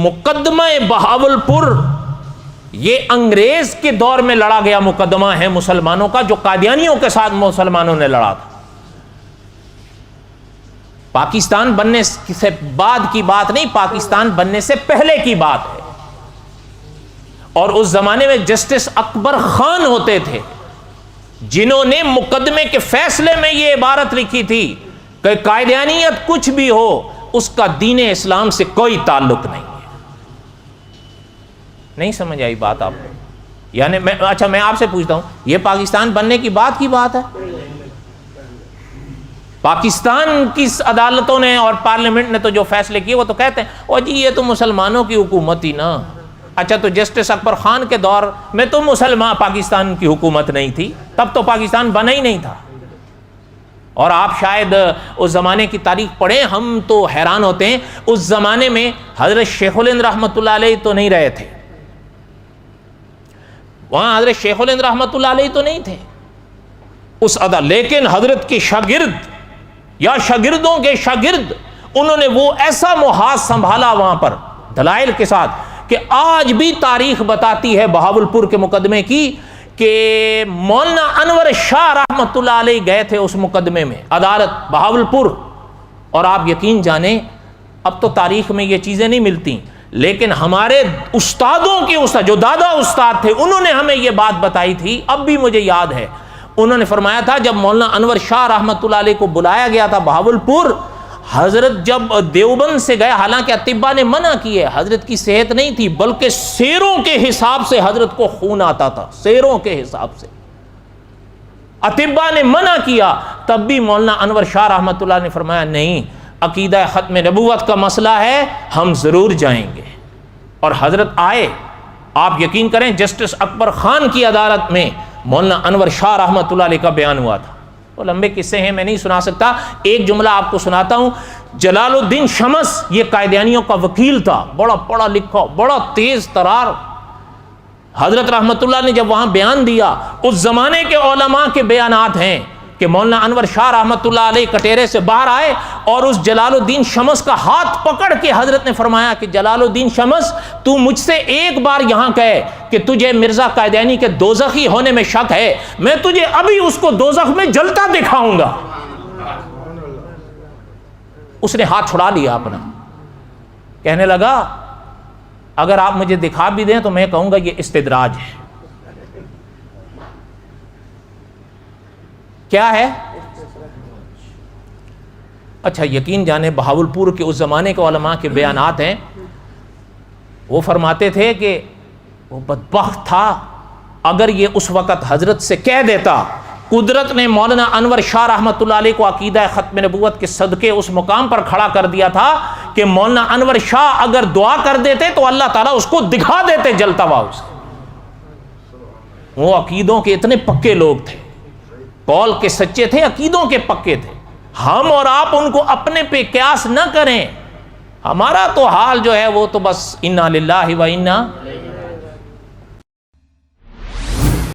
مقدمہ بہاولپور یہ انگریز کے دور میں لڑا گیا مقدمہ ہے مسلمانوں کا، جو قادیانیوں کے ساتھ مسلمانوں نے لڑا تھا۔ پاکستان بننے سے بعد کی بات نہیں، پاکستان بننے سے پہلے کی بات ہے۔ اور اس زمانے میں جسٹس اکبر خان ہوتے تھے، جنہوں نے مقدمے کے فیصلے میں یہ عبارت لکھی تھی کہ قادیانیت کچھ بھی ہو، اس کا دین اسلام سے کوئی تعلق نہیں ہے۔ نہیں سمجھ آئی بات آپ کو؟ یعنی میں آپ سے پوچھتا ہوں، یہ پاکستان بننے کی بات ہے؟ پاکستان کی عدالتوں نے اور پارلیمنٹ نے تو جو فیصلے کیے وہ تو کہتے ہیں او جی یہ تو مسلمانوں کی حکومت ہی نا۔ اچھا تو جسٹس اکبر خان کے دور میں تو مسلمان پاکستان کی حکومت نہیں تھی، تب تو پاکستان بنا ہی نہیں تھا۔ اور آپ شاید اس زمانے کی تاریخ پڑھیں، ہم تو حیران ہوتے ہیں، اس زمانے میں حضرت شیخ الہند رحمۃ اللہ علیہ تو نہیں رہے تھے، وہاں حضرت شیخ الہند رحمۃ اللہ علیہ تو نہیں تھے اس لیکن حضرت کے شاگرد یا شاگردوں کے شاگرد، انہوں نے وہ ایسا محاذ سنبھالا وہاں پر دلائل کے ساتھ کہ آج بھی تاریخ بتاتی ہے بہاولپور کے مقدمے کی کہ مولانا انور شاہ رحمۃ اللہ علیہ گئے تھے اس مقدمے میں عدالت بہاولپور۔ اور آپ یقین جانیں اب تو تاریخ میں یہ چیزیں نہیں ملتی، لیکن ہمارے استادوں کے استاد جو دادا استاد تھے انہوں نے ہمیں یہ بات بتائی تھی، اب بھی مجھے یاد ہے۔ انہوں نے فرمایا تھا جب مولانا انور شاہ رحمۃ اللہ علیہ کو بلایا گیا تھا بہاولپور، حضرت جب دیوبند سے گئے، حالانکہ اطباء نے منع کی ہے، حضرت کی صحت نہیں تھی، بلکہ سیروں کے حساب سے حضرت کو خون آتا تھا، سیروں کے حساب سے اطباء نے منع کیا، تب بھی مولانا انور شاہ رحمۃ اللہ نے فرمایا نہیں، عقیدہ ختم نبوت کا مسئلہ ہے، ہم ضرور جائیں گے۔ اور حضرت آئے۔ آپ یقین کریں جسٹس اکبر خان کی عدالت میں مولانا انور شاہ رحمۃ اللہ علیہ کا بیان ہوا تھا۔ وہ لمبے قصے ہیں، میں نہیں سنا سکتا، ایک جملہ آپ کو سناتا ہوں۔ جلال الدین شمس یہ قادیانیوں کا وکیل تھا، بڑا پڑھا لکھا، بڑا تیز ترار۔ حضرت رحمۃ اللہ نے جب وہاں بیان دیا، اس زمانے کے علماء کے بیانات ہیں کہ مولانا انور شاہ رحمۃ اللہ علیہ کٹہرے سے باہر آئے اور اس جلال الدین شمس کا ہاتھ پکڑ کے حضرت نے فرمایا کہ جلال الدین شمس تو مجھ سے ایک بار یہاں کہے کہ تجھے مرزا قادیانی کے دوزخی ہونے میں شک ہے، میں تجھے ابھی اس کو دوزخ میں جلتا دکھاؤں گا۔ اس نے ہاتھ چھڑا لیا اپنا، کہنے لگا اگر آپ مجھے دکھا بھی دیں تو میں کہوں گا یہ استدراج ہے۔ کیا ہے؟ اچھا یقین جانے بہاولپور کے اس زمانے کے علماء کے بیانات ہیں، وہ فرماتے تھے کہ وہ بدبخت تھا، اگر یہ اس وقت حضرت سے کہہ دیتا، قدرت نے مولانا انور شاہ رحمۃ اللہ علیہ کو عقیدہ ختم نبوت کے صدقے اس مقام پر کھڑا کر دیا تھا کہ مولانا انور شاہ اگر دعا کر دیتے تو اللہ تعالیٰ اس کو دکھا دیتے جلتا ہوا اسے۔ وہ عقیدوں کے اتنے پکے لوگ تھے، قول کے سچے تھے، عقیدوں کے پکے تھے۔ ہم اور آپ ان کو اپنے پہ قیاس نہ کریں، ہمارا تو حال جو ہے وہ تو بس انا للہ و انا